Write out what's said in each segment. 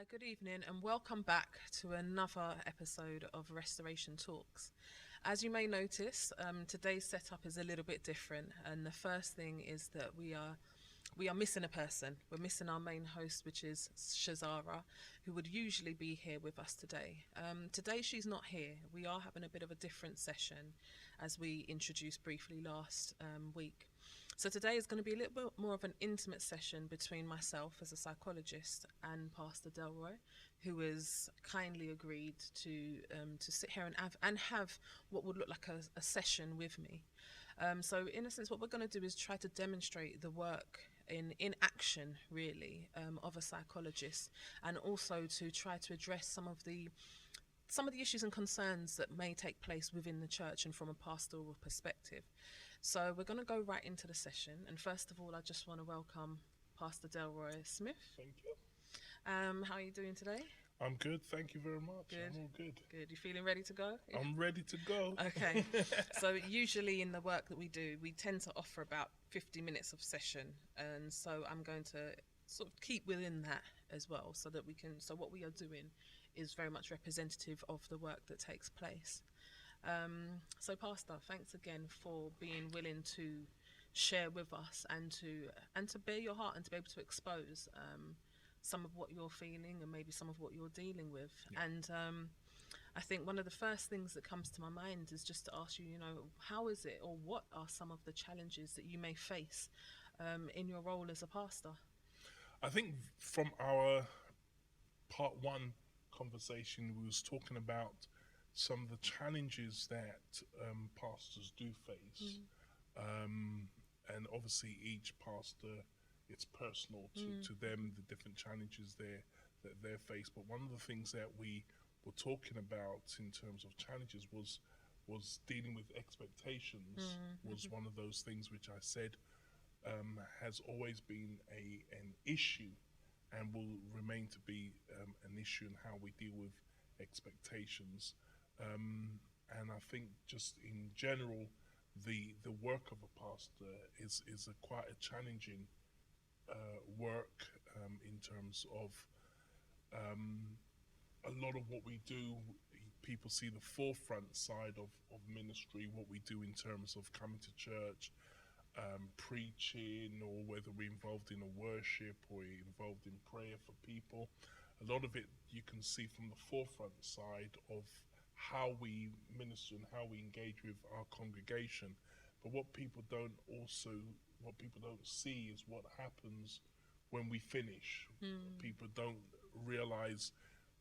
Hi, good evening, and welcome back to another episode of Restoration Talks. As you may notice, today's setup is a little bit different, and the first thing is that we are missing a person. We're missing our main host, which is Shazara, who would usually be here with us today. Today she's not here. We are having a bit of a different session, as we introduced briefly last week. So today is going to be a little bit more of an intimate session between myself as a psychologist and Pastor Delroy, who has kindly agreed to sit here and have what would look like a session with me. So in a sense, what we're going to do is try to demonstrate the work in action, really, of a psychologist, and also to try to address some of the issues and concerns that may take place within the church and from a pastoral perspective. So we're going to go right into the session. And first of all, I just want to welcome Pastor Delroy Smith. Thank you. How are you doing today? I'm good, thank you very much. Good. I'm all good. Good. You feeling ready to go? I'm ready to go. Okay. So usually in the work that we do, we tend to offer about 50 minutes of session. And so I'm going to sort of keep within that as well, so what we are doing is very much representative of the work that takes place. So Pastor, thanks again for being willing to share with us and to bare your heart and to be able to expose some of what you're feeling and maybe some of what you're dealing with. Yeah. And I think one of the first things that comes to my mind is just to ask you, how is it, or what are some of the challenges that you may face in your role as a pastor? I think from our part one conversation, we was talking about some of the challenges that pastors do face. And obviously each pastor, it's personal to them, the different challenges that they're faced. But one of the things that we were talking about in terms of challenges was dealing with expectations. Was one of those things which I said has always been an issue and will remain to be an issue in how we deal with expectations. And I think just in general, the work of a pastor is quite a challenging work in terms of a lot of what we do. People see the forefront side of ministry, what we do in terms of coming to church, preaching, or whether we're involved in a worship or involved in prayer for people. A lot of it you can see from the forefront side of how we minister and how we engage with our congregation. But what people don't see is what happens when we finish. People don't realize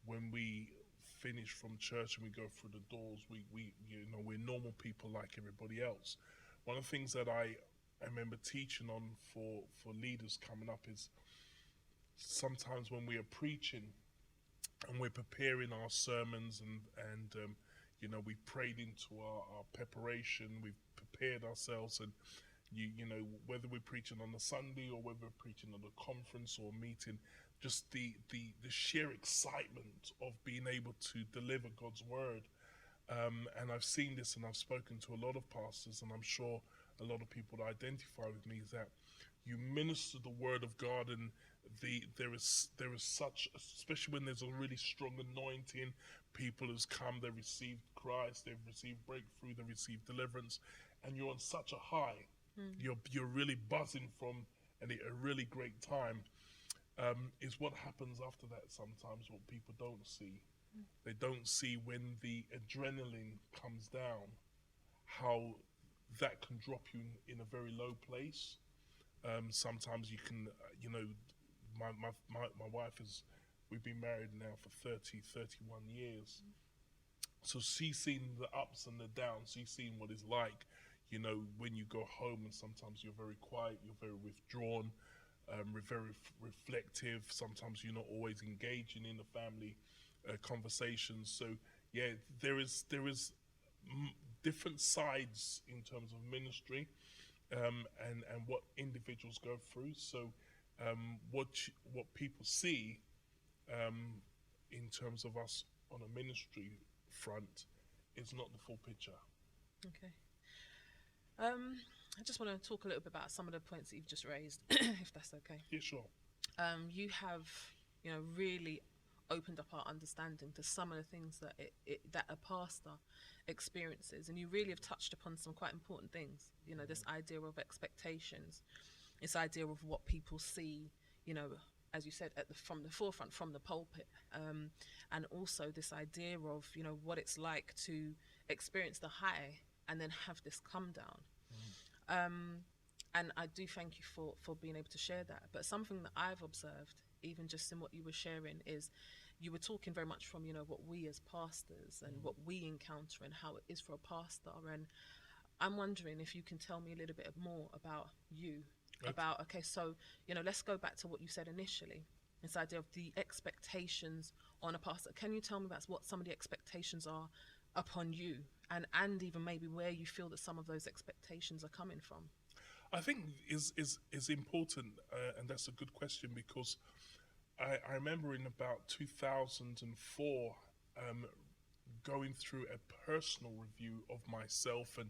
when we finish from church and we go through the doors, we're normal people like everybody else. One of the things that I remember teaching on for leaders coming up is sometimes when we are preaching and we're preparing our sermons and we prayed into our preparation, we've prepared ourselves, and whether we're preaching on a Sunday or whether we're preaching on a conference or a meeting, just the sheer excitement of being able to deliver God's word. And I've seen this, and I've spoken to a lot of pastors, and I'm sure a lot of people that identify with me, is that you minister the word of God, and there is such, especially when there's a really strong anointing, people who's come, they've received Christ, they've received breakthrough, they've received deliverance, and you're on such a high. You're really buzzing from a really great time. Is what happens after that sometimes what people don't see. They don't see when the adrenaline comes down, how that can drop you in a very low place. Sometimes you can, my wife we've been married now for 31 years. So she's seen the ups and the downs. She's seen what it's like, when you go home and sometimes you're very quiet, you're very withdrawn, very reflective. Sometimes you're not always engaging in the family conversations. So yeah, there is different sides in terms of ministry, and what individuals go through. So what people see in terms of us on a ministry front is not the full picture. Okay. I just want to talk a little bit about some of the points that you've just raised, if that's okay. Yeah, sure. You have, really opened up our understanding to some of the things that that a pastor experiences. And you really have touched upon some quite important things. You know, this idea of expectations, this idea of what people see, you know, as you said, from the forefront, from the pulpit, and also this idea of, you know, what it's like to experience the high and then have this come down. And I do thank you for being able to share that. But something that I've observed, even just in what you were sharing, is you were talking very much from, you know, what we as pastors and what we encounter and how it is for a pastor. And I'm wondering if you can tell me a little bit more about you. Okay. About, okay, so, you know, let's go back to what you said initially, this idea of the expectations on a pastor. Can you tell me about what some of the expectations are upon you, and even maybe where you feel that some of those expectations are coming from? I think is important, and that's a good question, because I remember in about 2004 going through a personal review of myself, and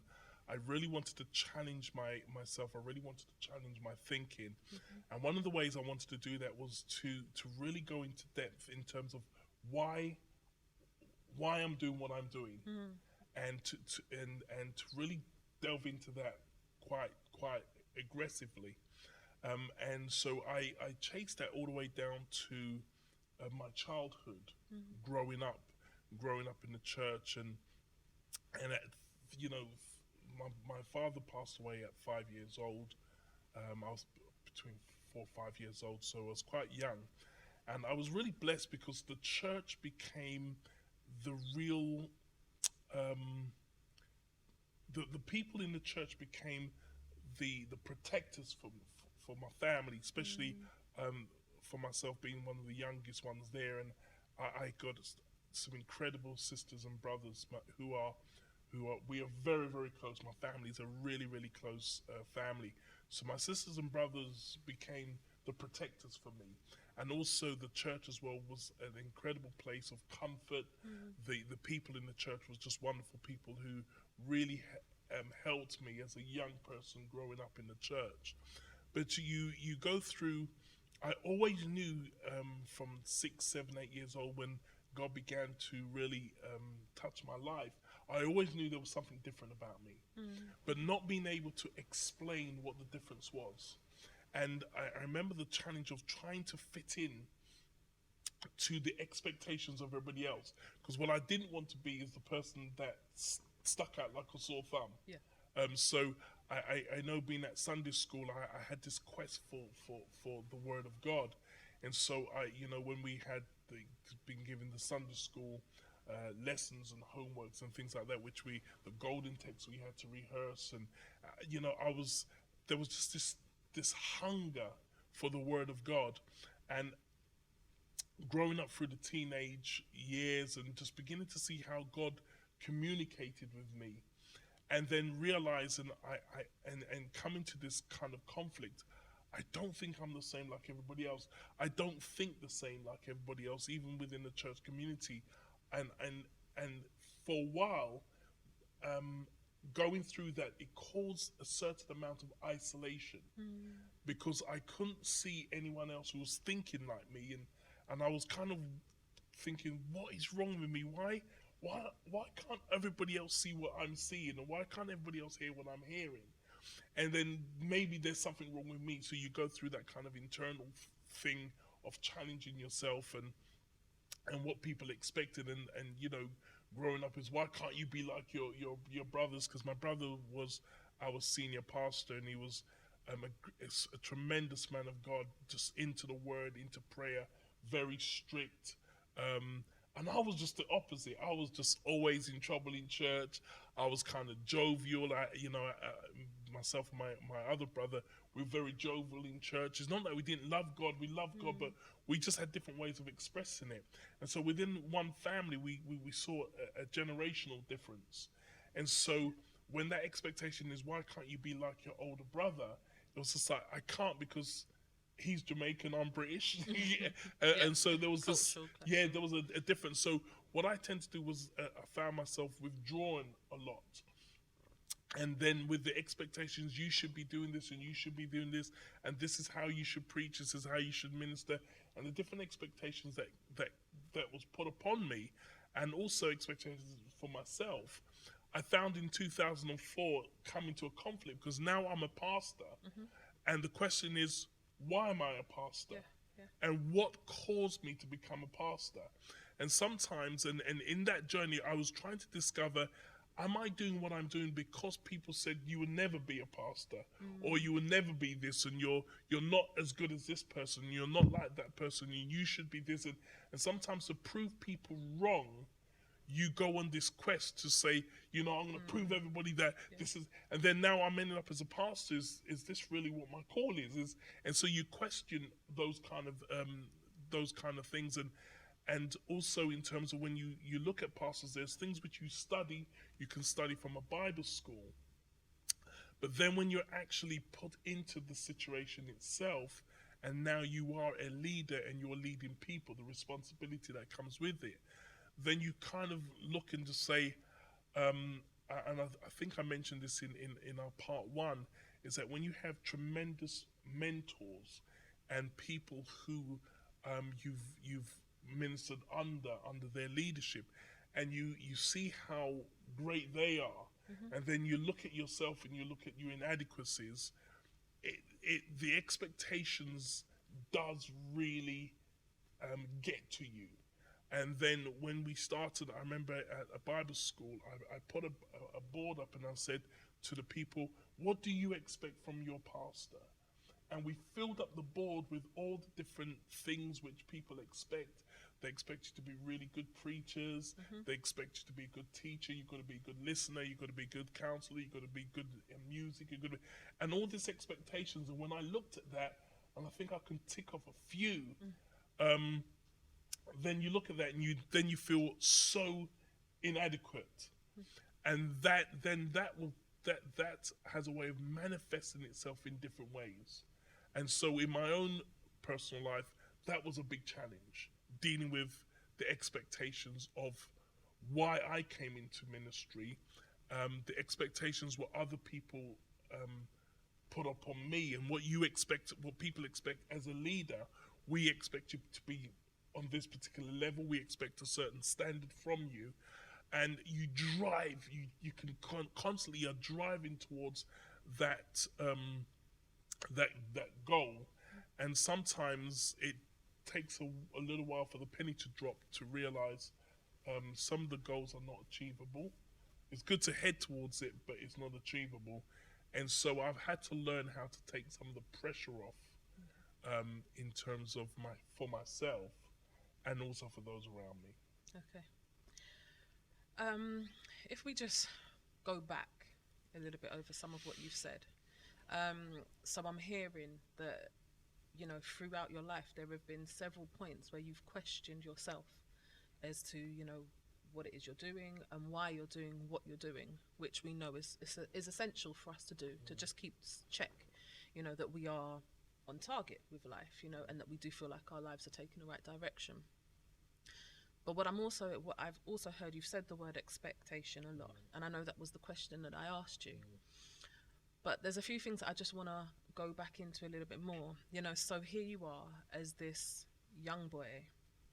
I really wanted to challenge myself. I really wanted to challenge my thinking. And one of the ways I wanted to do that was to really go into depth in terms of why I'm doing what I'm doing, and to really delve into that quite aggressively. And so I chased that all the way down to my childhood, growing up in the church, and at, you know, my father passed away at 5 years old. I was between 4 or 5 years old, so I was quite young. And I was really blessed because the church became the real, the people in the church became the protectors for my family, especially for myself being one of the youngest ones there. And I got some incredible sisters and brothers who are we are very, very close. My family is a really, really close family. So my sisters and brothers became the protectors for me. And also the church as well was an incredible place of comfort. The people in the church was just wonderful people who really helped me as a young person growing up in the church. But you go through, I always knew from 6, 7, 8 years old, when God began to really touch my life, I always knew there was something different about me, but not being able to explain what the difference was. And I remember the challenge of trying to fit in to the expectations of everybody else, because what I didn't want to be is the person that stuck out like a sore thumb. Yeah. So I know, being at Sunday school, I had this quest for the Word of God. And so when we had been given the Sunday school lessons and homeworks and things like that, the golden text we had to rehearse, and there was just this hunger for the Word of God. And growing up through the teenage years and just beginning to see how God communicated with me, and then realizing and coming to this kind of conflict. I don't think I'm the same like everybody else. I don't think the same like everybody else, even within the church community. And for a while, going through that, it caused a certain amount of isolation, because I couldn't see anyone else who was thinking like me, and I was kind of thinking, what is wrong with me? Why can't everybody else see what I'm seeing, and why can't everybody else hear what I'm hearing? And then maybe there's something wrong with me. So you go through that kind of internal thing of challenging yourself and what people expected, and growing up is, why can't you be like your brothers? Because my brother was our senior pastor, and he was a tremendous man of God, just into the Word, into prayer, very strict. And I was just the opposite. I was just always in trouble in church. I was kind of jovial. Myself and my other brother, we were very jovial in church. It's not that we didn't love God. We loved God, but we just had different ways of expressing it. And so within one family, we saw a generational difference. And so when that expectation is, why can't you be like your older brother? It was just like, I can't, because he's Jamaican, I'm British. And so there was there was a difference. So what I tend to do was I found myself withdrawing a lot. And then with the expectations, you should be doing this and you should be doing this, and this is how you should preach, this is how you should minister, and the different expectations that that was put upon me, and also expectations for myself, I found in 2004 coming to a conflict, because now I'm a pastor, and the question is, why am I a pastor? Yeah. Yeah. And what caused me to become a pastor? And sometimes, and in that journey, I was trying to discover, am I doing what I'm doing because people said you will never be a pastor, or you will never be this, and you're not as good as this person, you're not like that person, and you should be this. And sometimes, to prove people wrong, you go on this quest to say, I'm going to prove everybody that this is, and then now I'm ending up as a pastor. Is this really what my call is? And so you question those kind of things, and also in terms of when you look at pastors, there's things which you can study from a Bible school, but then when you're actually put into the situation itself, and now you are a leader and you're leading people, the responsibility that comes with it, then you kind of look and just say, and I think I mentioned this in our part one, is that when you have tremendous mentors and people who you've ministered under their leadership, and you see how great they are, and then you look at yourself and you look at your inadequacies, the expectations does really get to you. And then when we started, I remember at a Bible school, I put a board up and I said to the people, what do you expect from your pastor? And we filled up the board with all the different things which people expect. They expect you to be really good preachers. They expect you to be a good teacher. You've got to be a good listener. You've got to be a good counselor. You've got to be good in music. And all these expectations. And when I looked at that, and I think I can tick off a few, then you look at that and you feel so inadequate, and that has a way of manifesting itself in different ways. And so in my own personal life, that was a big challenge, dealing with the expectations of why I came into ministry, the expectations what other people put upon me, and what people expect as a leader. We expect you to be on this particular level. We expect a certain standard from you, and you can constantly are driving towards that goal, and sometimes it takes a little while for the penny to drop to realize some of the goals are not achievable. It's good to head towards it, but it's not achievable, and so I've had to learn how to take some of the pressure off in terms of for myself, and also for those around me. Okay. If we just go back a little bit over some of what you've said. So I'm hearing that, throughout your life, there have been several points where you've questioned yourself as to, what it is you're doing and why you're doing what you're doing, which we know is essential for us to do, to just keep check, that we are on target with life, and that we do feel like our lives are taking the right direction. But what I've also heard, you've said the word expectation a lot, and I know that was the question that I asked you. But there's a few things that I just want to go back into a little bit more. So here you are as this young boy,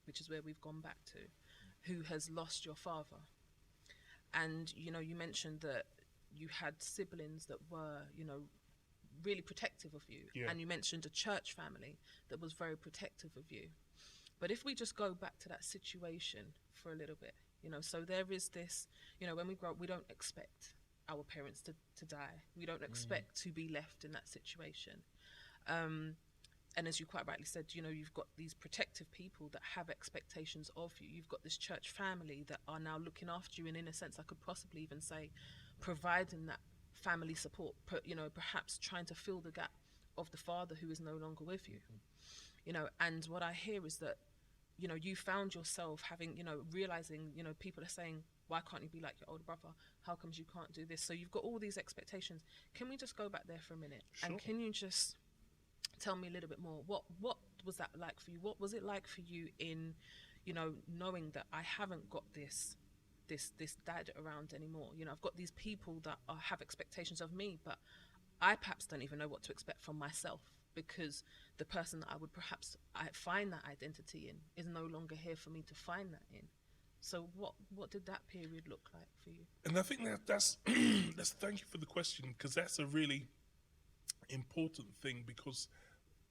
which is where we've gone back to, who has lost your father. And, you mentioned that you had siblings that were, really protective of you. Yeah. And you mentioned a church family that was very protective of you. But if we just go back to that situation for a little bit, so there is this, when we grow up, we don't expect our parents to die. We don't expect to be left in that situation. And as you quite rightly said, you've got these protective people that have expectations of you. You've got this church family that are now looking after you, and in a sense, I could possibly even say, providing that family support, perhaps trying to fill the gap of the father who is no longer with you. And what I hear is that, you found yourself having, realizing, people are saying, why can't you be like your older brother? How comes you can't do this? So you've got all these expectations. Can we just go back there for a minute? Sure. And can you just tell me a little bit more? What was that like for you? What was it like for you in, knowing that I haven't got this dad around anymore? I've got these people that have expectations of me, but I perhaps don't even know what to expect from myself, because the person that I would perhaps I find that identity in is no longer here for me to find that in. So what did that period look like for you? And I think that's that's thank you for the question, because that's a really important thing, because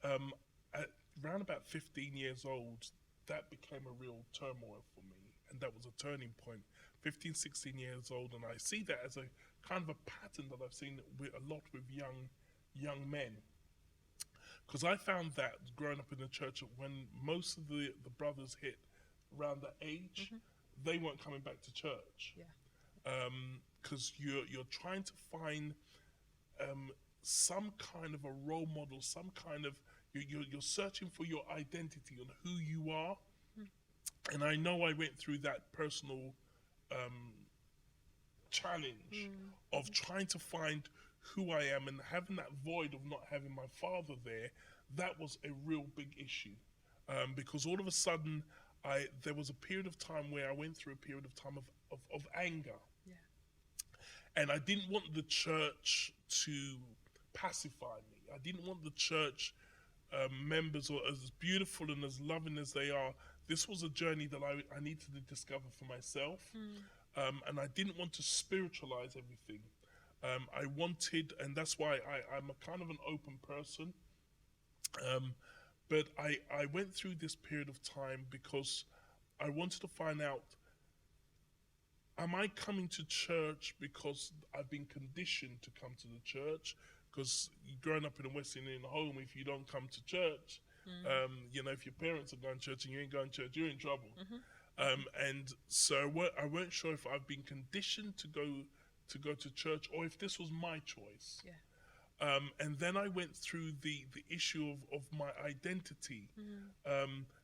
at around about 15 years old, that became a real turmoil for me, and that was a turning point. 15, 16 years old, and I see that as a kind of a pattern that I've seen with a lot with young men. Because I found that growing up in the church, when most of the brothers hit around that age, they weren't coming back to church. Yeah. Because you're trying to find some kind of a role model, some kind of you're searching for your identity on who you are. And I know I went through that personal challenge of trying to find who I am, and having that void of not having my father there. That was a real big issue, because all of a sudden there was a period of time where I went through a period of time of anger. Yeah. And I didn't want the church to pacify me. I didn't want the church members, or as beautiful and as loving as they are, this was a journey that I needed to discover for myself. And I didn't want to spiritualize everything. I wanted, and that's why I'm a kind of an open person. But I went through this period of time because I wanted to find out, am I coming to church because I've been conditioned to come to the church? Because growing up in a West Indian home, if you don't come to church, if your parents are going to church and you ain't going to church, you're in trouble. And so I weren't sure if I've been conditioned to go to church, or if this was my choice. Yeah. And then I went through the issue of my identity,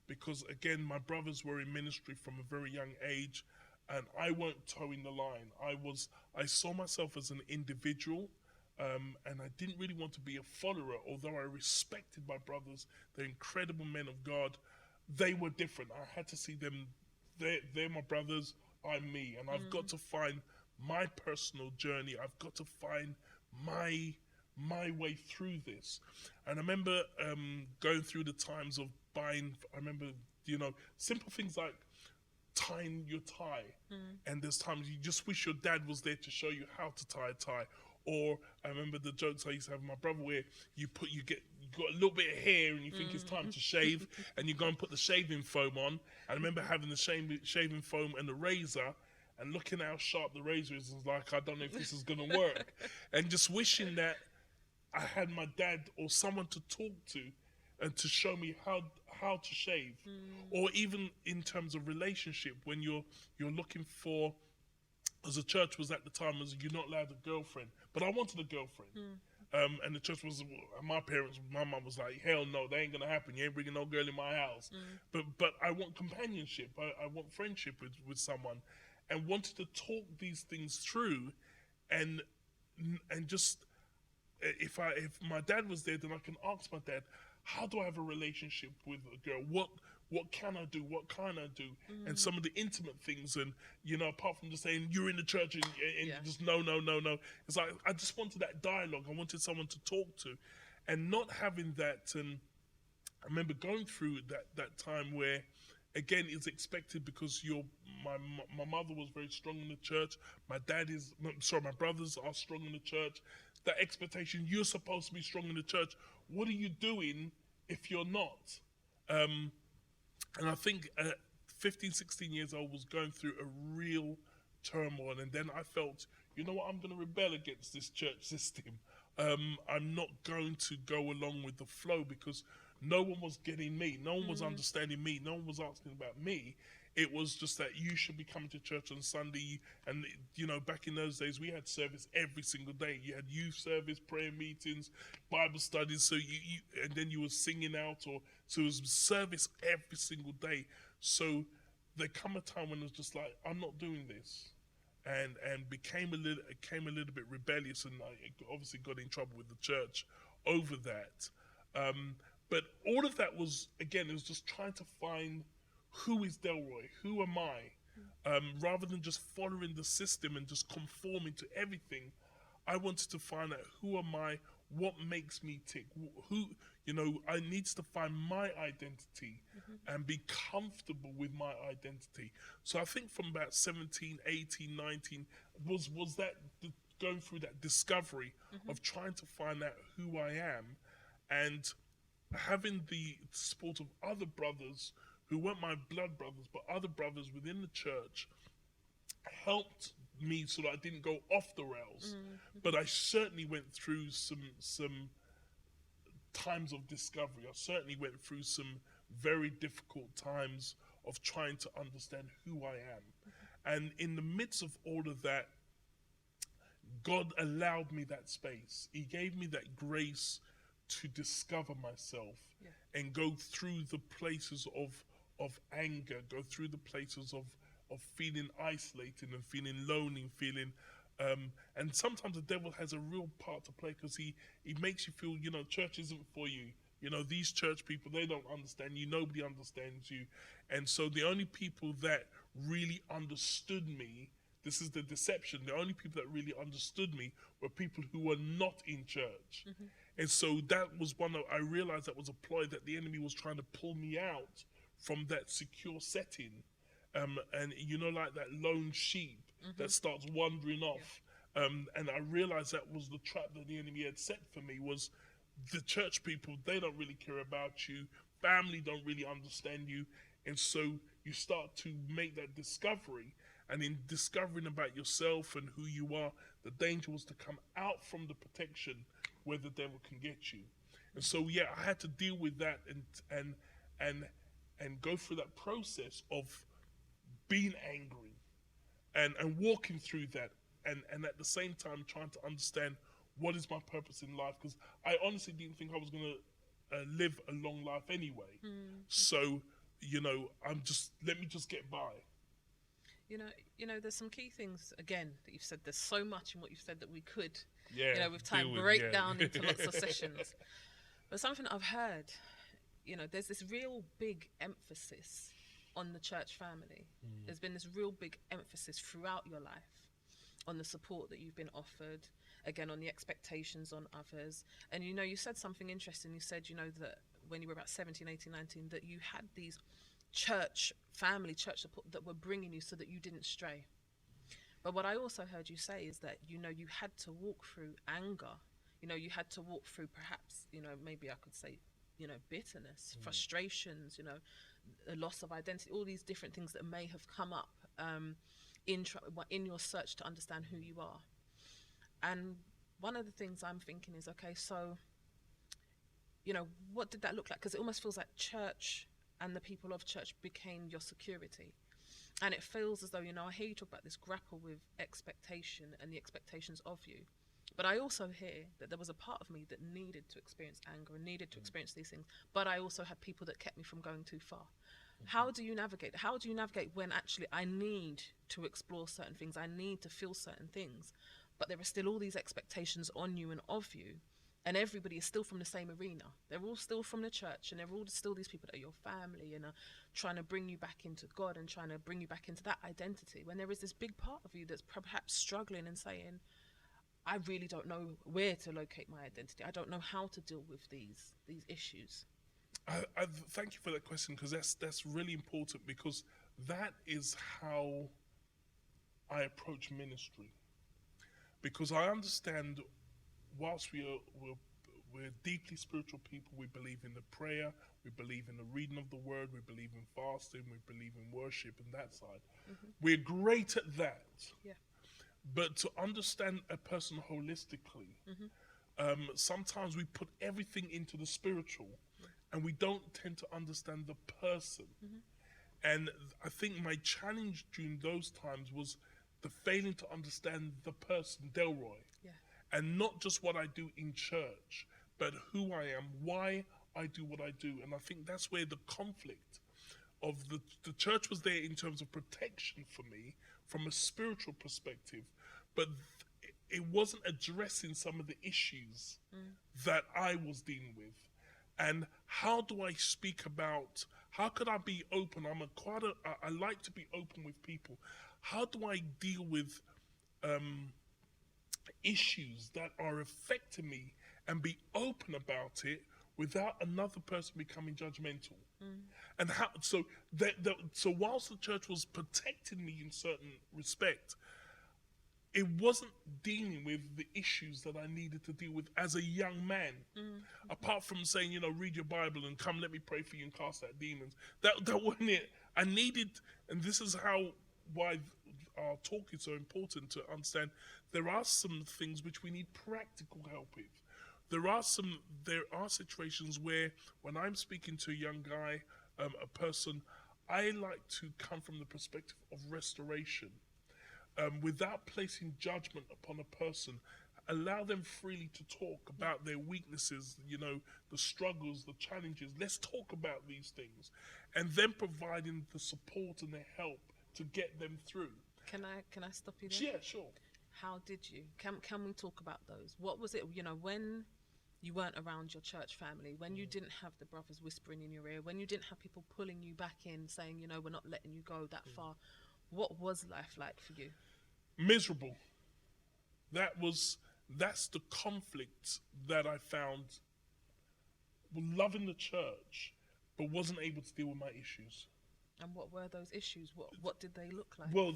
because again, my brothers were in ministry from a very young age, and I weren't towing the line. I saw myself as an individual, and I didn't really want to be a follower. Although I respected my brothers, they're incredible men of God, they were different. I had to see them. They're my brothers, I'm me, and I've got to find my personal journey. I've got to find my way through this. And I remember going through the times of buying. I remember, simple things like tying your tie, and there's times you just wish your dad was there to show you how to tie a tie. Or I remember the jokes I used to have with my brother, where you got a little bit of hair and you think it's time to shave, and you go and put the shaving foam on. I remember having the shaving foam and the razor, and looking how sharp the razor is, and like, I don't know if this is gonna work, and just wishing that I had my dad or someone to talk to and to show me how to shave. Or even in terms of relationship, when you're looking for, as a church was at the time, was you're not allowed a girlfriend, but I wanted a girlfriend. And the church was, my mum was like, hell no, that ain't gonna happen. You ain't bringing no girl in my house. But I want companionship. I want friendship with someone, and wanted to talk these things through, and just, if my dad was there, then I can ask my dad, how do I have a relationship with a girl? What can I do? What can't I do? And some of the intimate things, and apart from just saying you're in the church and just no. It's like, I just wanted that dialogue. I wanted someone to talk to, and not having that. And I remember going through that time where, again, it's expected, because my mother was very strong in the church. My brothers are strong in the church. That expectation, you're supposed to be strong in the church. What are you doing if you're not? And I think at 15, 16 years old, was going through a real turmoil. And then I felt, you know what, I'm going to rebel against this church system. I'm not going to go along with the flow, because no one was getting me. No one was understanding me. No one was asking about me. It was just that you should be coming to church on Sunday. And, back in those days, we had service every single day. You had youth service, prayer meetings, Bible studies. So and then you were singing out, so it was service every single day. So there come a time when it was just like, I'm not doing this. And became a little bit rebellious, and I obviously got in trouble with the church over that. But all of that was, again, it was just trying to find, who is Delroy? Who am I? Rather than just following the system and just conforming to everything, I wanted to find out, who am I? what makes me tick, who, I needs to find my identity and be comfortable with my identity. So I think from about 17, 18, 19 was that going through that discovery of trying to find out who I am, and having the support of other brothers who weren't my blood brothers, but other brothers within the church, helped me so that I didn't go off the rails. But I certainly went through some times of discovery. I certainly went through some very difficult times of trying to understand who I am. And in the midst of all of that, God allowed me that space. He gave me that grace to discover myself and go through the places of anger, go through the places of feeling isolated and feeling lonely, feeling and sometimes the devil has a real part to play, because he makes you feel, church isn't for you. These church people, they don't understand you. Nobody understands you. And so the only people that really understood me, this is the deception, the only people that really understood me were people who were not in church. And so that was I realized that was a ploy that the enemy was trying to pull me out from that secure setting. And like that lone sheep that starts wandering off. And I realized that was the trap that the enemy had set for me, was the church people, they don't really care about you. Family don't really understand you. And so you start to make that discovery. And in discovering about yourself and who you are, the danger was to come out from the protection where the devil can get you. And so, I had to deal with that and go through that process of being angry and walking through that, and at the same time trying to understand what is my purpose in life, because I honestly didn't think I was going to live a long life anyway. So let me just get by. There's some key things again that you've said. There's so much in what you've said that we could with time deal with, break down into lots of sessions. But something I've heard, there's this real big emphasis on the church family. There's been this real big emphasis throughout your life on the support that you've been offered, again, on the expectations on others. And you said something interesting. You said, that when you were about 17, 18, 19, that you had these church support that were bringing you so that you didn't stray. But what I also heard you say is that, you had to walk through anger. You had to walk through perhaps, maybe I could say, bitterness, frustrations, a loss of identity, all these different things that may have come up in your search to understand who you are. And one of the things I'm thinking is, okay, so, what did that look like? Because it almost feels like church and the people of church became your security. And it feels as though, I hear you talk about this grapple with expectation and the expectations of you. But I also hear that there was a part of me that needed to experience anger and needed to experience these things. But I also had people that kept me from going too far. How do you navigate? How do you navigate when actually I need to explore certain things? I need to feel certain things. But there are still all these expectations on you and of you. And everybody is still from the same arena. They're all still from the church, and they're all still these people that are your family and are trying to bring you back into God and trying to bring you back into that identity, when there is this big part of you that's perhaps struggling and saying, I really don't know where to locate my identity. I don't know how to deal with these issues. I thank you for that question, because that's really important, because that is how I approach ministry. Because I understand, whilst we're deeply spiritual people, we believe in the prayer, we believe in the reading of the word, we believe in fasting, we believe in worship and that side. We're great at that. Yeah. But to understand a person holistically, sometimes we put everything into the spiritual, and we don't tend to understand the person. And I think my challenge during those times was the failing to understand the person, Delroy. And not just what I do in church, but who I am, why I do what I do. And I think that's where the conflict of the church was there in terms of protection for me from a spiritual perspective, but it wasn't addressing some of the issues that I was dealing with. And how do I speak about, how could I be open? I like to be open with people. How do I deal with issues that are affecting me and be open about it without another person becoming judgmental. And how so whilst the church was protecting me in certain respect, it wasn't dealing with the issues that I needed to deal with as a young man. Apart from saying, read your Bible and come, let me pray for you and cast out demons. That wasn't it. I needed, and this is why our talk is so important to understand. There are some things which we need practical help with. There are situations where when I'm speaking to a young guy, a person, I like to come from the perspective of restoration. Without placing judgment upon a person, allow them freely to talk about their weaknesses, the struggles, the challenges. Let's talk about these things, and then providing the support and the help to get them through. Can I stop you there? Yeah, sure. How did you? Can we talk about those? What was it? When you weren't around your church family, when you didn't have the brothers whispering in your ear, when you didn't have people pulling you back in, saying, we're not letting you go that far. What was life like for you? Miserable. That's the conflict that I found. Loving the church, but wasn't able to deal with my issues. And what were those issues? What did they look like? Well,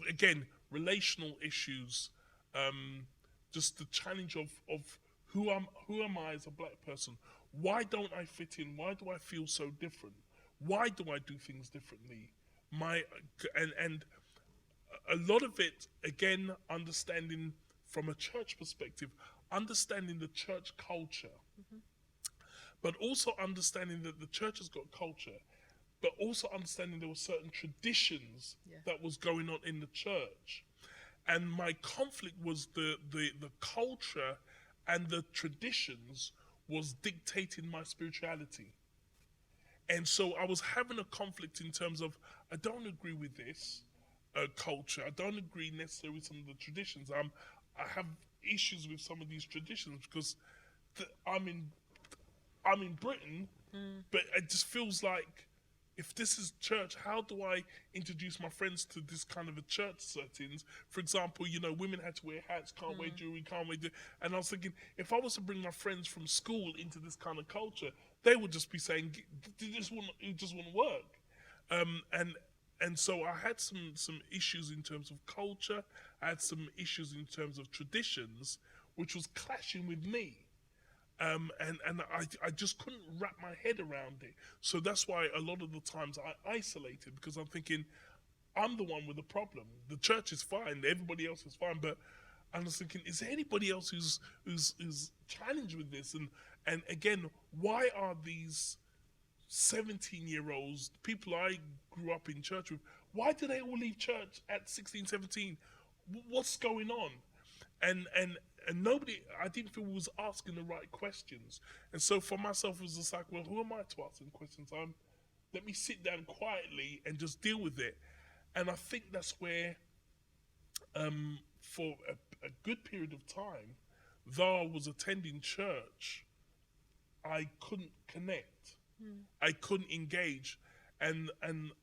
again, relational issues. Just the challenge of who am I as a black person? Why don't I fit in? Why do I feel so different? Why do I do things differently? And a lot of it, again, understanding from a church perspective, understanding the church culture, but also understanding that the church has got culture, but also understanding there were certain traditions that was going on in the church. And my conflict was the culture and the traditions was dictating my spirituality. And so I was having a conflict in terms of, I don't agree with this culture. I don't agree necessarily with some of the traditions. I have issues with some of these traditions because I'm in Britain, but it just feels like, if this is church, how do I introduce my friends to this kind of a church settings? For example, women had to wear hats, can't wear jewelry, can't wear. And I was thinking, if I was to bring my friends from school into this kind of culture, they would just be saying, it just wouldn't work. And so I had some issues in terms of culture. I had some issues in terms of traditions, which was clashing with me. And I just couldn't wrap my head around it. So that's why a lot of the times I isolated, because I'm thinking, I'm the one with the problem. The church is fine, everybody else is fine, but I was thinking, is there anybody else who's challenged with this? And again, why are these 17-year-olds, people I grew up in church with, why do they all leave church at 16, 17? What's going on? And nobody, I didn't feel was asking the right questions. And so for myself, it was just like, well, who am I to ask them questions? Let me sit down quietly and just deal with it. And I think that's where, for a good period of time, though I was attending church, I couldn't connect. I couldn't engage. And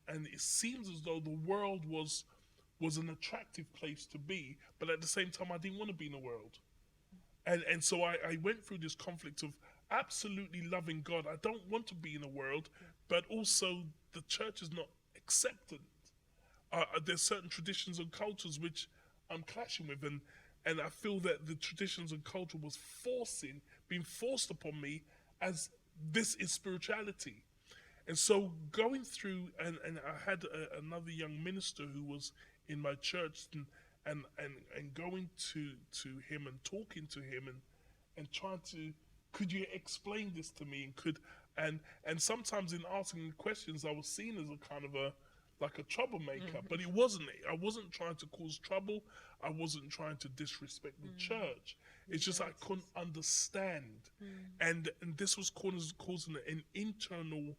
it seems as though the world was an attractive place to be, but at the same time, I didn't want to be in the world. And so I went through this conflict of absolutely loving God. I don't want to be in the world, but also the church is not acceptant. There's certain traditions and cultures which I'm clashing with, and I feel that the traditions and culture was being forced upon me as this is spirituality. And so going through, and I had another young minister who was in my church, and going to him and talking to him and trying to, could you explain this to me? And sometimes in asking questions, I was seen as a kind of like a troublemaker, but it wasn't. I wasn't trying to cause trouble. I wasn't trying to disrespect the church. It's just I couldn't understand, and this was causing an internal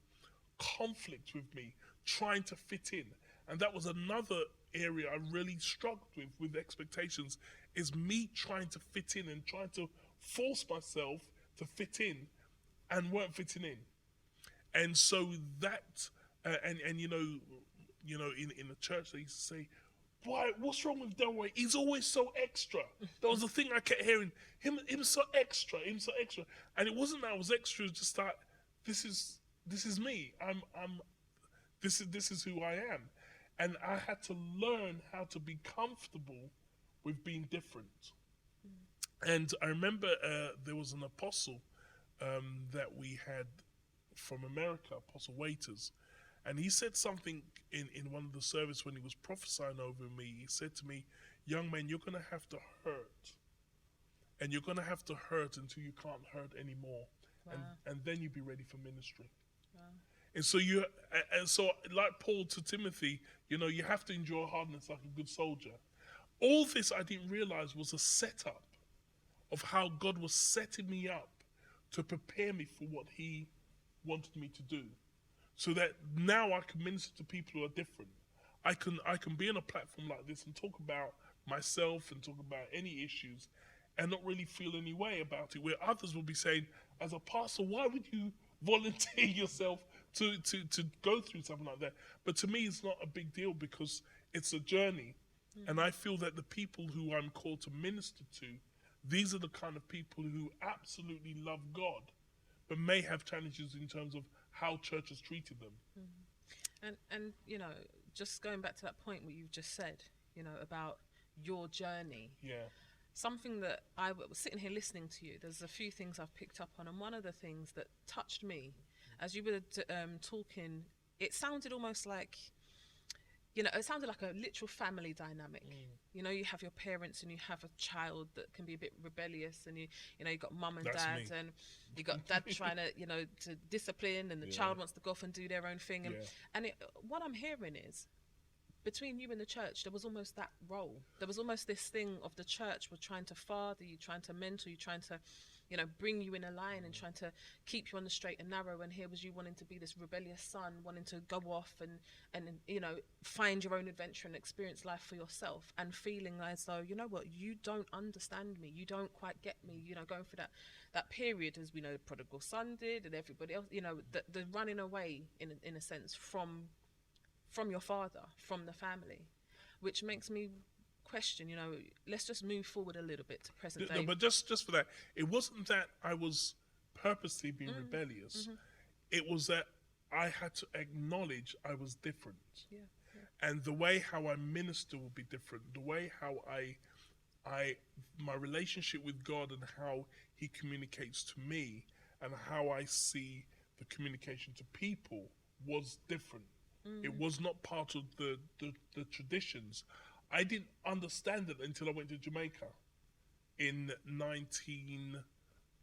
conflict with me, trying to fit in. And that was another area I really struggled with expectations, is me trying to fit in and trying to force myself to fit in and weren't fitting in. And so that, in the church, they used to say, why? What's wrong with Delroy? He's always so extra. That was the thing I kept hearing. Him so extra. Him so extra. And it wasn't that I was extra. It was just that this is me. This is who I am, and I had to learn how to be comfortable with being different. And I remember there was an apostle that we had from America, Apostle Waiters, and he said something in one of the service when he was prophesying over me. He said to me, "Young man, you're going to have to hurt, and you're going to have to hurt until you can't hurt anymore, Wow. and then you'll be ready for ministry." Wow. And so like Paul to Timothy, you have to endure hardness like a good soldier. All this I didn't realize was a setup of how God was setting me up to prepare me for what he wanted me to do. So that now I can minister to people who are different. I can be on a platform like this and talk about myself and talk about any issues and not really feel any way about it, where others will be saying, as a pastor, why would you volunteer yourself to go through something like that? But to me, it's not a big deal because it's a journey. And I feel that the people who I'm called to minister to, these are the kind of people who absolutely love God, but may have challenges in terms of how church has treated them. And just going back to that point what you've just said, about your journey. Yeah. Something that I was sitting here listening to you, there's a few things I've picked up on, and one of the things that touched me as you were talking, it sounded almost like, it sounded like a literal family dynamic. You have your parents and you have a child that can be a bit rebellious, and you got mum and That's dad, me. and you got dad trying to discipline, and the child wants to go off and do their own thing. And what I'm hearing is, between you and the church, there was almost that role. There was almost this thing of the church were trying to father you, trying to mentor you, trying to, bring you in a line and trying to keep you on the straight and narrow. And here was you wanting to be this rebellious son, wanting to go off and find your own adventure and experience life for yourself, and feeling as though, you know what, you don't understand me, you don't quite get me, going through that period, as we know, the prodigal son did, and everybody else, the running away in a sense from your father, from the family, which makes me question, let's just move forward a little bit to present day. No, but just for that, it wasn't that I was purposely being rebellious. It was that I had to acknowledge I was different. Yeah. And the way how I minister will be different. The way how my relationship with God and how he communicates to me and how I see the communication to people was different. It was not part of the traditions. I didn't understand it until I went to Jamaica in 1990,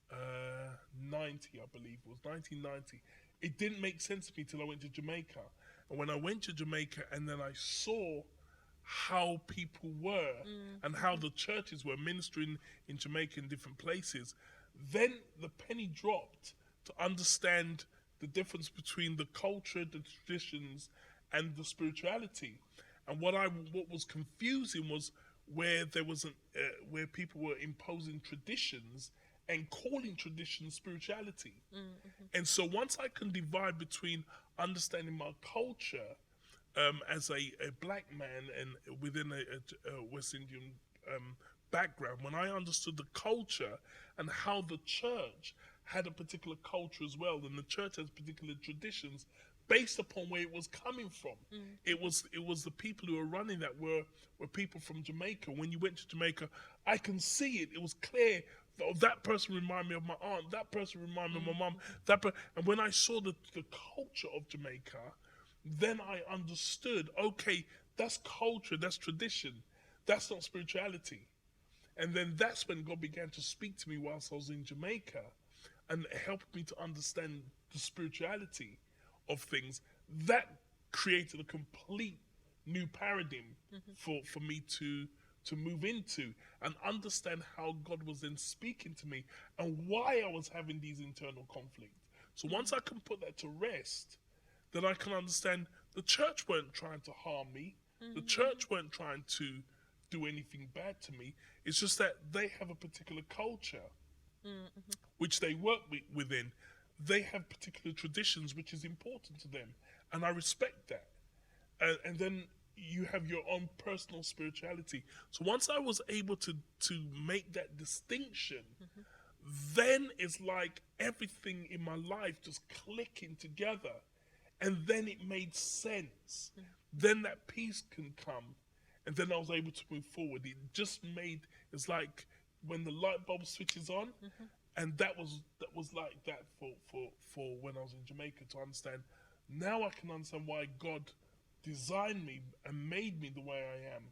I believe it was 1990. It didn't make sense to me till I went to Jamaica. And when I went to Jamaica and then I saw how people were and how the churches were ministering in Jamaica in different places, then the penny dropped to understand the difference between the culture, the traditions, and the spirituality. And what was confusing was where there was where people were imposing traditions and calling traditions spirituality. And so once I can divide between understanding my culture as a black man and within a West Indian background, when I understood the culture and how the church had a particular culture as well, and the church has particular traditions based upon where it was coming from. It was the people who were running that were people from Jamaica. When you went to Jamaica, I can see it. It was clear that person reminded me of my aunt, that person reminded me of my mum, and when I saw the culture of Jamaica, then I understood, okay, that's culture, that's tradition, that's not spirituality. And then that's when God began to speak to me whilst I was in Jamaica, and it helped me to understand the spirituality of things. That created a complete new paradigm for me to move into and understand how God was then speaking to me and why I was having these internal conflicts. So once I can put that to rest, then I can understand the church weren't trying to harm me. The church weren't trying to do anything bad to me. It's just that they have a particular culture which they work within. They have particular traditions which is important to them, and I respect that. And then you have your own personal spirituality. So once I was able to make that distinction, then it's like everything in my life just clicking together, and then it made sense. Then that peace can come, and then I was able to move forward. It just made, it's like when the light bulb switches on, and that was like that for when I was in Jamaica, to understand. Now I can understand why God designed me and made me the way I am,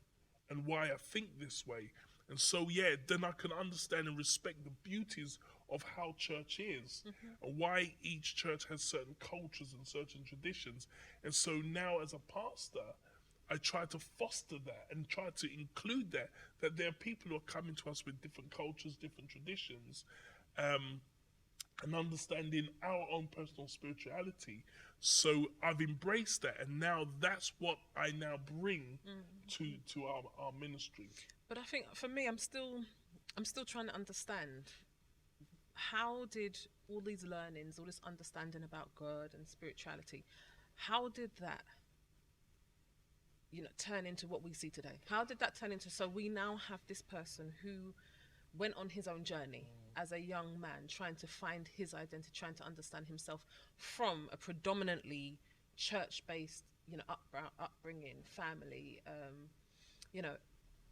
and why I think this way. And so, yeah, then I can understand and respect the beauties of how church is, and why each church has certain cultures and certain traditions. And so now, as a pastor, I try to foster that and try to include that there are people who are coming to us with different cultures, different traditions, and understanding our own personal spirituality. So I've embraced that, and now that's what I now bring to our ministry. But I think for me, I'm still trying to understand, how did all these learnings, all this understanding about God and spirituality, how did that, turn into what we see today? How did that turn into, so we now have this person who went on his own journey as a young man, trying to find his identity, trying to understand himself from a predominantly church-based, upbringing, family,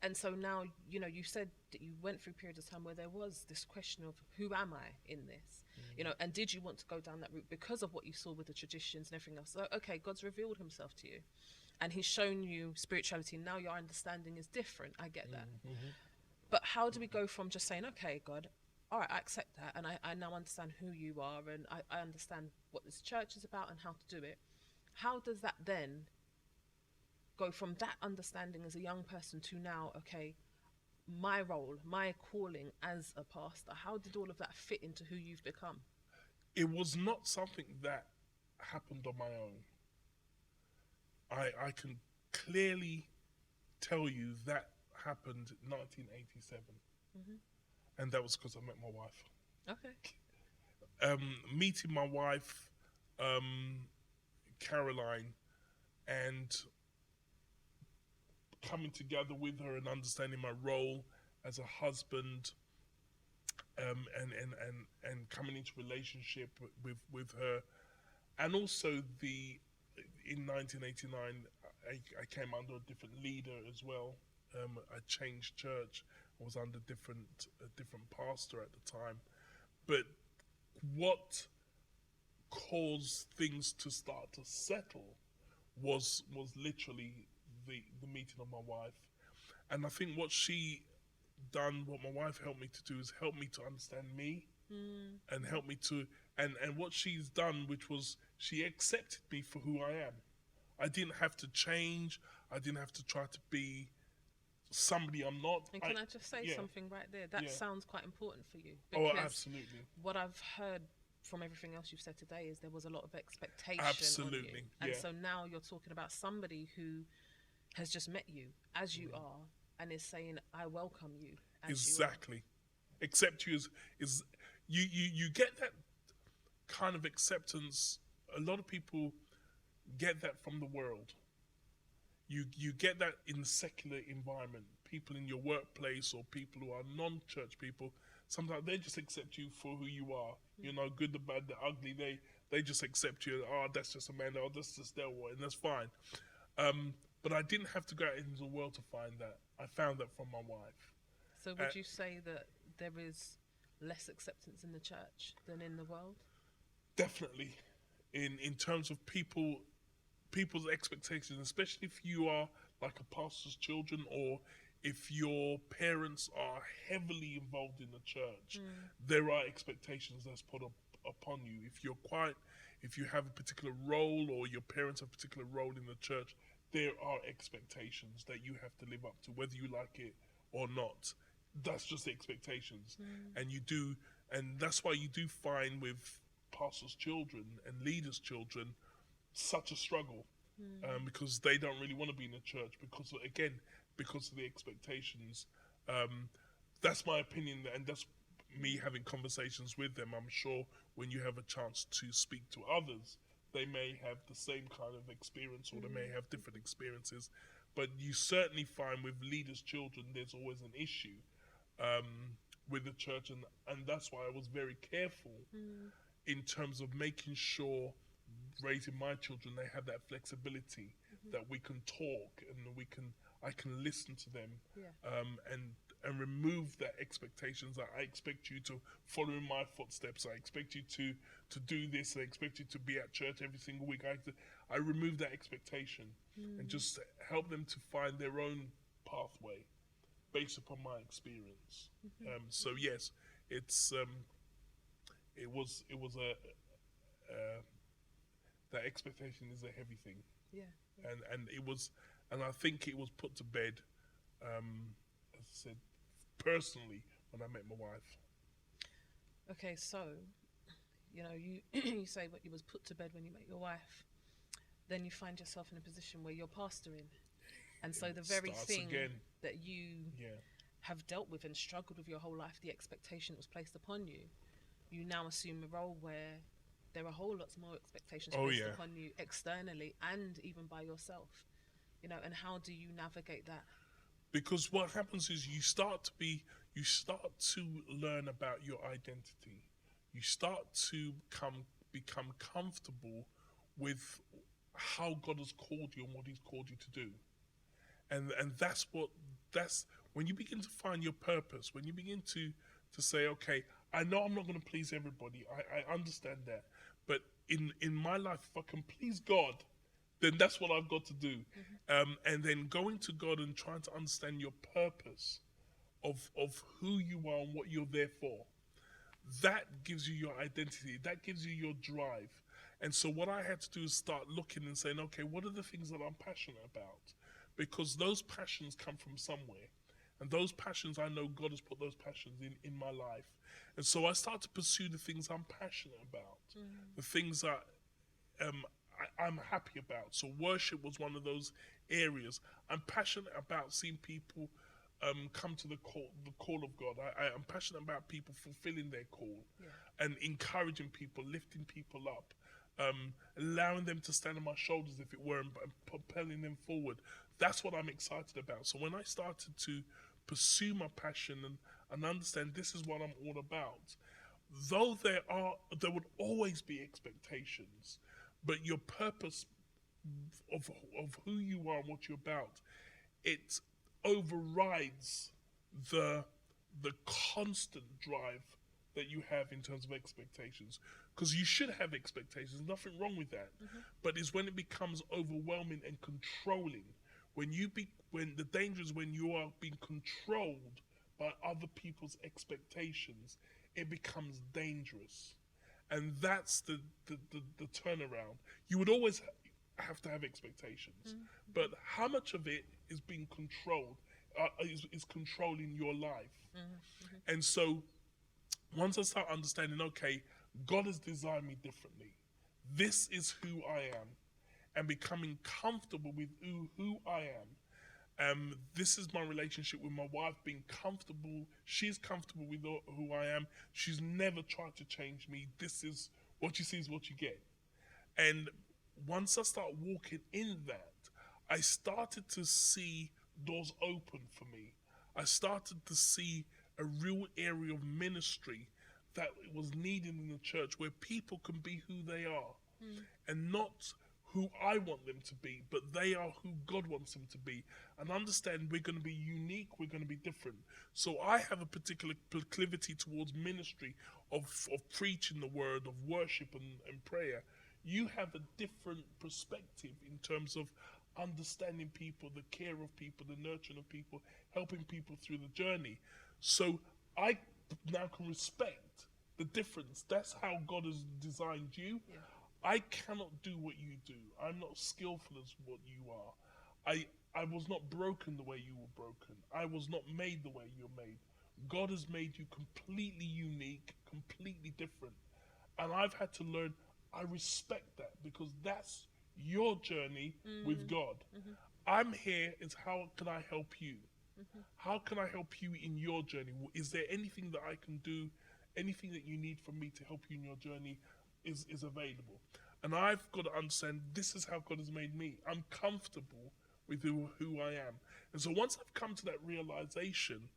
and so now, you said that you went through periods of time where there was this question of, who am I in this? And did you want to go down that route because of what you saw with the traditions and everything else? So, okay, God's revealed himself to you, and he's shown you spirituality. Now your understanding is different. I get that. But how do we go from just saying, okay, God, all right, I accept that, and I now understand who you are, and I understand what this church is about and how to do it. How does that then go from that understanding as a young person to now, okay, my role, my calling as a pastor? How did all of that fit into who you've become? It was not something that happened on my own. I can clearly tell you that happened in 1987. And that was because I met my wife. Okay. Meeting my wife, Caroline, and coming together with her and understanding my role as a husband, and coming into relationship with her, and also in 1989 I came under a different leader as well. I changed church. I was under a different pastor at the time. But what caused things to start to settle was literally the meeting of my wife. And I think what my wife helped me to do is help me to understand me, and help me to, and what she's done, which was she accepted me for who I am. I didn't have to change. I didn't have to try to be somebody I'm not. And can I just say something right there? That sounds quite important for you. Oh, absolutely. What I've heard from everything else you've said today is there was a lot of expectation absolutely, on you. And so now you're talking about somebody who has just met you as you are and is saying, I welcome you as exactly. you are. Accept you is you get that kind of acceptance. A lot of people get that from the world. You get that in the secular environment. People in your workplace, or people who are non-church people, sometimes they just accept you for who you are. Good, the bad, the ugly. They just accept you. Oh, that's just a man. Oh, that's just their way, and that's fine. But I didn't have to go out into the world to find that. I found that from my wife. So would you say that there is less acceptance in the church than in the world? Definitely. In terms of people's expectations, especially if you are like a pastor's children, or if your parents are heavily involved in the church, there are expectations that's put upon you. If you have a particular role, or your parents have a particular role in the church, there are expectations that you have to live up to, whether you like it or not. That's just the expectations. And that's why you do find with pastors' children and leaders' children such a struggle, because they don't really want to be in the church because of the expectations. That's my opinion, and that's me having conversations with them. I'm sure when you have a chance to speak to others, they may have the same kind of experience, or they may have different experiences. but you certainly find with leaders' children, there's always an issue with the church, and that's why I was very careful in terms of making sure raising my children they have that flexibility that we can talk and I can listen to them and remove that expectations that I expect you to follow in my footsteps. I expect you to do this. I expect you to be at church every single week. I remove that expectation and just help them to find their own pathway based upon my experience. So yes, it's it was a that expectation is a heavy thing. Yeah. And it was, and I think it was put to bed, as I said, personally when I met my wife. Okay, so, you you say what you was put to bed when you met your wife. Then you find yourself in a position where you're pastoring. And so the very thing that you have dealt with and struggled with your whole life, the expectation that was placed upon you, you now assume a role where there are whole lots more expectations placed upon you externally and even by yourself, and how do you navigate that? Because what happens is you start to learn about your identity. You start to become comfortable with how God has called you and what He's called you to do. And that's when you begin to find your purpose, when you begin to say, okay, I know I'm not going to please everybody. I understand that. But in my life, if I can please God, then that's what I've got to do. And then going to God and trying to understand your purpose of who you are and what you're there for. That gives you your identity. That gives you your drive. And so what I had to do is start looking and saying, okay, what are the things that I'm passionate about? Because those passions come from somewhere. And those passions, I know God has put those passions in my life. And so I start to pursue the things I'm passionate about, the things that I'm happy about. So worship was one of those areas. I'm passionate about seeing people come to the call of God. I'm passionate about people fulfilling their call and encouraging people, lifting people up, allowing them to stand on my shoulders, if it were, and propelling them forward. That's what I'm excited about. So when I started to pursue my passion and understand this is what I'm all about, though there would always be expectations, but your purpose of who you are and what you're about, it overrides the constant drive that you have in terms of expectations. Because you should have expectations, nothing wrong with that. But it's when it becomes overwhelming and controlling. When the danger is when you are being controlled by other people's expectations, it becomes dangerous. And that's the turnaround. You would always have to have expectations, but how much of it is being controlled, is controlling your life? And so once I start understanding, okay, God has designed me differently. This is who I am, and becoming comfortable with who I am. This is my relationship with my wife, being comfortable. She's comfortable with who I am. She's never tried to change me. This is what you see is what you get. And once I start walking in that, I started to see doors open for me. I started to see a real area of ministry that was needed in the church, where people can be who they are and not who I want them to be, but they are who God wants them to be. And understand we're going to be unique, we're going to be different. So I have a particular proclivity towards ministry of preaching the word, of worship and prayer. You have a different perspective in terms of understanding people, the care of people, the nurturing of people, helping people through the journey. So I now can respect the difference. That's how God has designed you. I cannot do what you do. I'm not skillful as what you are. I was not broken the way you were broken. I was not made the way you're made. God has made you completely unique, completely different. And I've had to learn, I respect that, because that's your journey with God. I'm here, is how can I help you? How can I help you in your journey? Is there anything that I can do? Anything that you need from me to help you in your journey is available. And I've got to understand, this is how God has made me. I'm comfortable with who I am. And so once I've come to that realization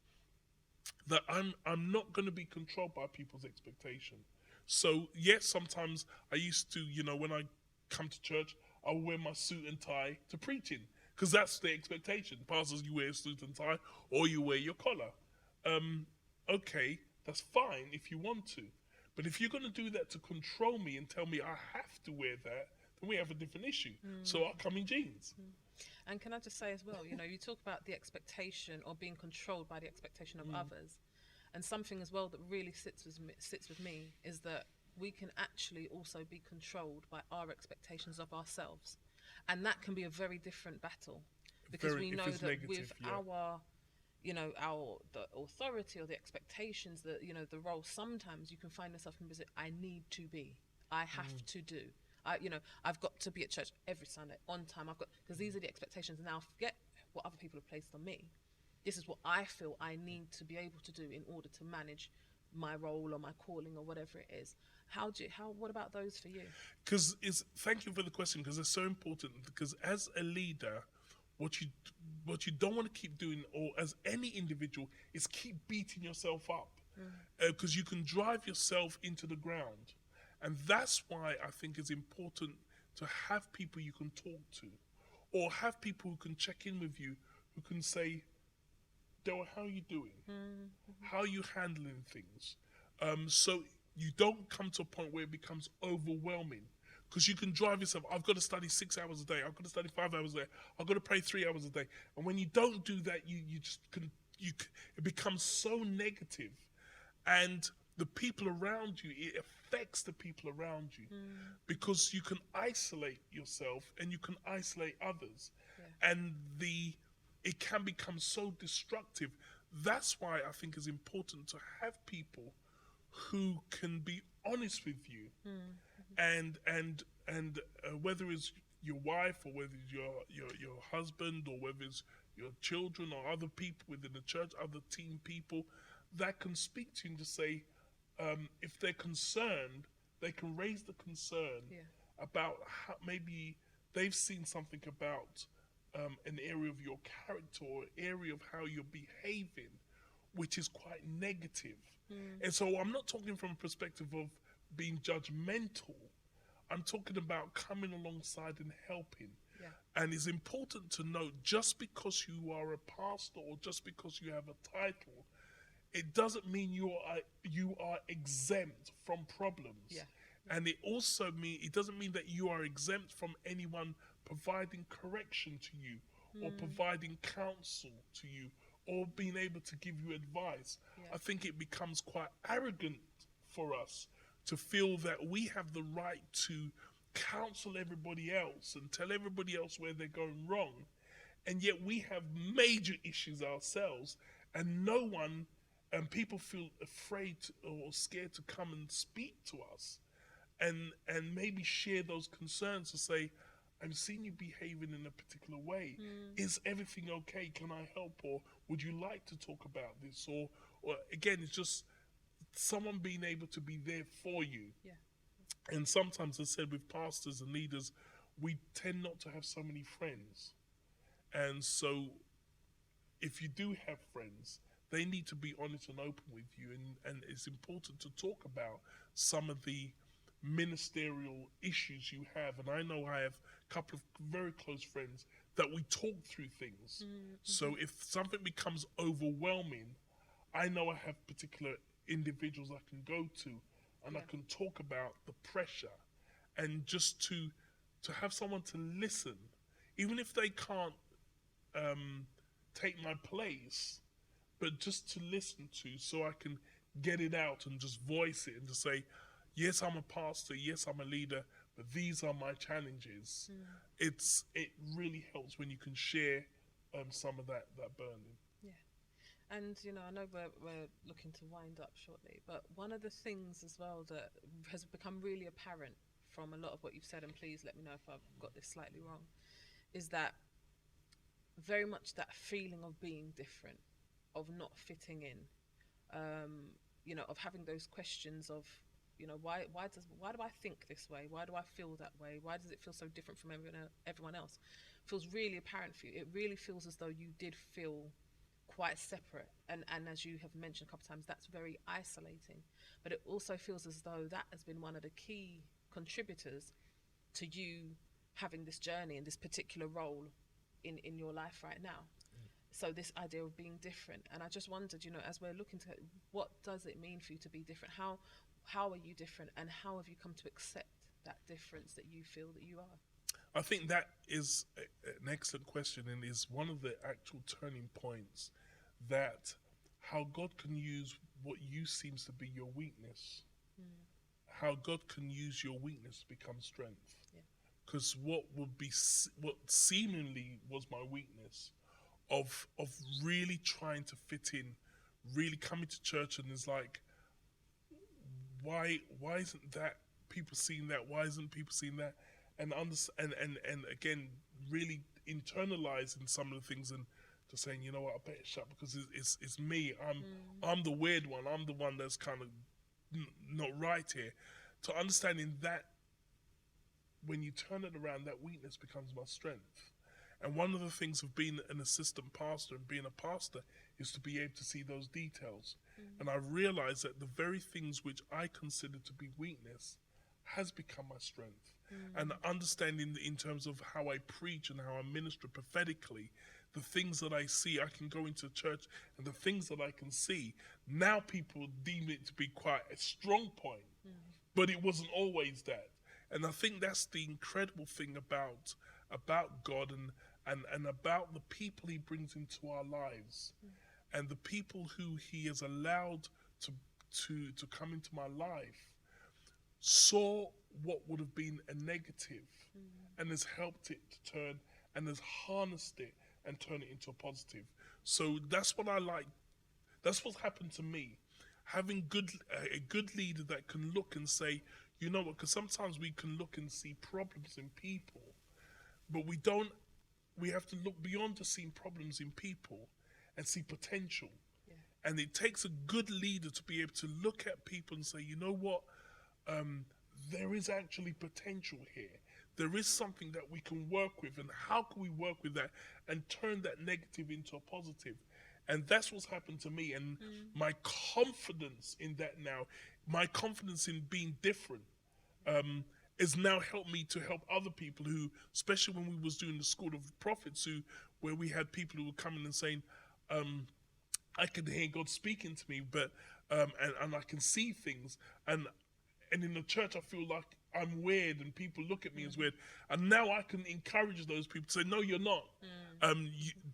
that I'm not going to be controlled by people's expectation. So yes, sometimes I used to, when I come to church, I'll wear my suit and tie to preaching because that's the expectation. Pastors, you wear a suit and tie or you wear your collar. Okay, that's fine if you want to. But if you're going to do that to control me and tell me I have to wear that, then we have a different issue. So I'll come in jeans. And can I just say as well, you talk about the expectation or being controlled by the expectation of others. And something as well that really sits with me is that we can actually also be controlled by our expectations of ourselves. And that can be a very different battle because we know that negative, with our the authority or the expectations that the role, sometimes you can find yourself in position, I need to be, I have to do, I've got to be at church every Sunday on time, because these are the expectations. Now forget what other people have placed on me. This is what I feel I need to be able to do in order to manage my role or my calling or whatever it is. What about those for you? Thank you for the question, because it's so important. Because as a leader, what you don't want to keep doing, or as any individual, is keep beating yourself up, because you can drive yourself into the ground. And that's why I think it's important to have people you can talk to, or have people who can check in with you, who can say, Dale, how are you doing? How are you handling things? So you don't come to a point where it becomes overwhelming. Because you can drive yourself, I've got to study 6 hours a day, I've got to study 5 hours a day, I've got to pray 3 hours a day. And when you don't do that, it becomes so negative. And the people around you, it affects the people around you. Because you can isolate yourself and you can isolate others. Yeah. And it can become so destructive. That's why I think it's important to have people who can be honest with you. And whether it's your wife, or whether it's your husband, or whether it's your children or other people within the church, other team people, that can speak to you and just say, if they're concerned, they can raise the concern about how maybe they've seen something about an area of your character or area of how you're behaving, which is quite negative. And so I'm not talking from a perspective of being judgmental. I'm talking about coming alongside and helping. Yeah. And it's important to note, just because you are a pastor or just because you have a title, it doesn't mean you are exempt from problems. Yeah. And it doesn't mean that you are exempt from anyone providing correction to you, or providing counsel to you, or being able to give you advice. Yeah. I think it becomes quite arrogant for us to feel that we have the right to counsel everybody else and tell everybody else where they're going wrong. And yet we have major issues ourselves, and people feel afraid or scared to come and speak to us and maybe share those concerns, to say, I'm seeing you behaving in a particular way. Is everything okay? Can I help? Or would you like to talk about this? Or again, it's just someone being able to be there for you. Yeah. And sometimes, as I said, with pastors and leaders, we tend not to have so many friends. And so if you do have friends, they need to be honest and open with you. And it's important to talk about some of the ministerial issues you have. And I know I have a couple of very close friends that we talk through things. So if something becomes overwhelming, I know I have particular individuals I can go to, and I can talk about the pressure, and just to have someone to listen, even if they can't take my place, but just to listen to, so I can get it out and just voice it and just say, yes, I'm a pastor, yes, I'm a leader, but these are my challenges. It really helps when you can share some of that burden. Yeah. And, I know we're looking to wind up shortly, but one of the things as well that has become really apparent from a lot of what you've said, and please let me know if I've got this slightly wrong, is that very much that feeling of being different, of not fitting in, of having those questions of, why do I think this way? Why do I feel that way? Why does it feel so different from everyone else? Feels really apparent for you. It really feels as though you did feel quite separate, and as you have mentioned a couple of times, that's very isolating. But it also feels as though that has been one of the key contributors to you having this journey and this particular role in your life right now. So this idea of being different, and I just wondered, as we're looking to, what does it mean for you to be different? How are you different, and how have you come to accept that difference that you feel that you are? I think that is an excellent question, and is one of the actual turning points, that how God can use what you seems to be your weakness, how God can use your weakness to become strength. Because what seemingly was my weakness, of really trying to fit in, really coming to church, and is like, why isn't that people seeing that? Why isn't people seeing that? And again, really internalizing some of the things, and just saying, you know what, I better shut, because it's me. I'm the weird one. I'm the one that's kind of not right here. To understanding that when you turn it around, that weakness becomes my strength. And one of the things of being an assistant pastor and being a pastor is to be able to see those details. And I realized that the very things which I considered to be weakness has become my strength. And understanding in terms of how I preach and how I minister prophetically, the things that I see, I can go into church, and the things that I can see, now people deem it to be quite a strong point. But it wasn't always that. And I think that's the incredible thing about God, and about the people he brings into our lives, and the people who he has allowed to come into my life, saw what would have been a negative, and has helped it to turn, and has harnessed it and turn it into a positive. So that's what I like. That's what's happened to me. Having a good leader that can look and say, you know what, because sometimes we can look and see problems in people, but we don't. We have to look beyond to seeing problems in people and see potential. And it takes a good leader to be able to look at people and say, you know what, there is actually potential here. There is something that we can work with, and how can we work with that and turn that negative into a positive? And that's what's happened to me. And my confidence in that now, my confidence in being different, has now helped me to help other people who, especially when we was doing the School of Prophets, where we had people who were coming and saying, I can hear God speaking to me, but and I can see things, and in the church I feel like I'm weird, and people look at me as weird, and now I can encourage those people to say, no, you're not.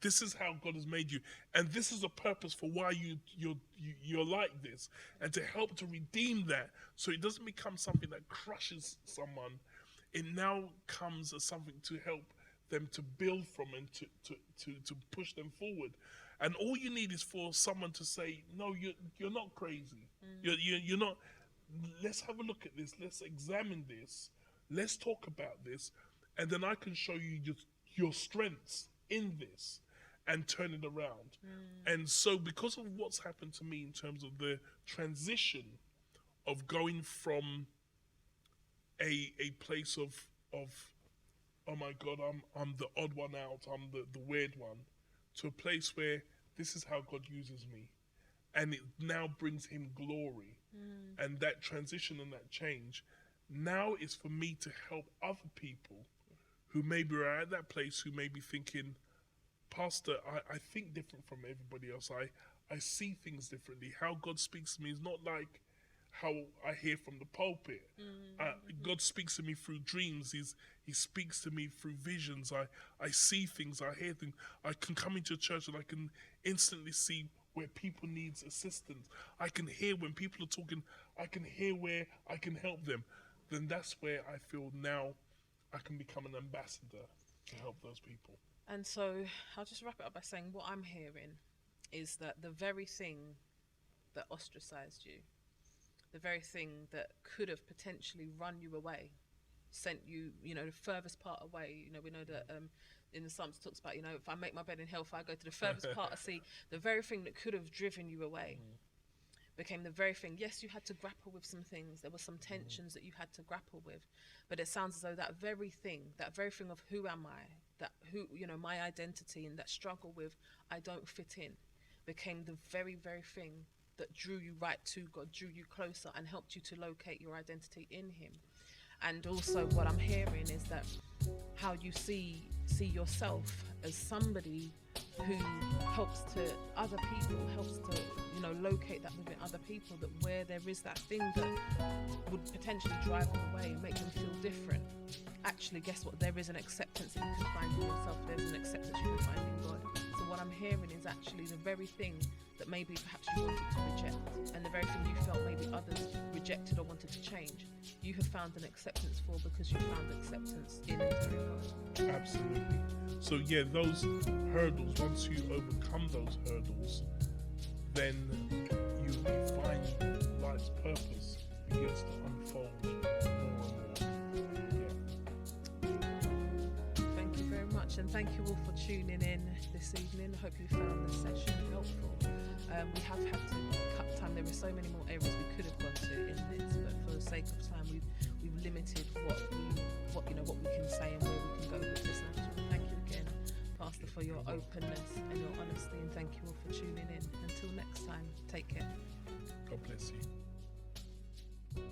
This is how God has made you, and this is a purpose for why you're like this, and to help to redeem that, so it doesn't become something that crushes someone. It now comes as something to help them to build from, and to push them forward. And all you need is for someone to say, no, you're not crazy. You're not. Let's have a look at this. Let's examine this. Let's talk about this, and then I can show you your strengths in this and turn it around. And so, because of what's happened to me in terms of the transition of going from a place of oh my God, I'm the odd one out, I'm the weird one, to a place where this is how God uses me, and it now brings him glory. And that transition and that change now is for me to help other people who maybe are at that place, who may be thinking, Pastor, I think different from everybody else. I see things differently. How God speaks to me is not like how I hear from the pulpit. God speaks to me through dreams. He speaks to me through visions. I see things, I hear things. I can come into a church and I can instantly see where people needs assistance. I can hear when people are talking, I can hear where I can help them. Then that's where I feel now I can become an ambassador to help those people. And so I'll just wrap it up by saying what I'm hearing is that the very thing that ostracized you, the very thing that could have potentially run you away, sent you, the furthest part away. We know that in the Psalms it talks about, if I make my bed in hell, if I go to the furthest part of sea, the very thing that could have driven you away became the very thing. Yes, you had to grapple with some things. There were some tensions that you had to grapple with, but it sounds as though that very thing of who am I, my identity, and that struggle with I don't fit in, became the very, very thing that drew you right to God, drew you closer, and helped you to locate your identity in Him. And also, what I'm hearing is that how you see yourself as somebody who helps to other people, helps to locate that within other people, that where there is that thing that would potentially drive them away and make them feel different, actually, guess what, there is an acceptance that you can find in yourself, there's an acceptance you can find in God. So what I'm hearing is actually the very thing that maybe perhaps you wanted to reject, and the very thing you felt maybe others rejected or wanted to change, you have found an acceptance for, because you found acceptance in God. Absolutely. So yeah, those hurdles, once you overcome those hurdles, then you find life's purpose begins to unfold more and more. Yeah. Thank you very much, and thank you all for tuning in this evening. I hope you found the session helpful. We have had to cut time. There were so many more areas we could have gone to in this, but for the sake of time, we've limited what we can say and where we can go with this. And thank you again, Pastor, for your openness and your honesty, and thank you all for tuning in. Until next time, take care. God bless you.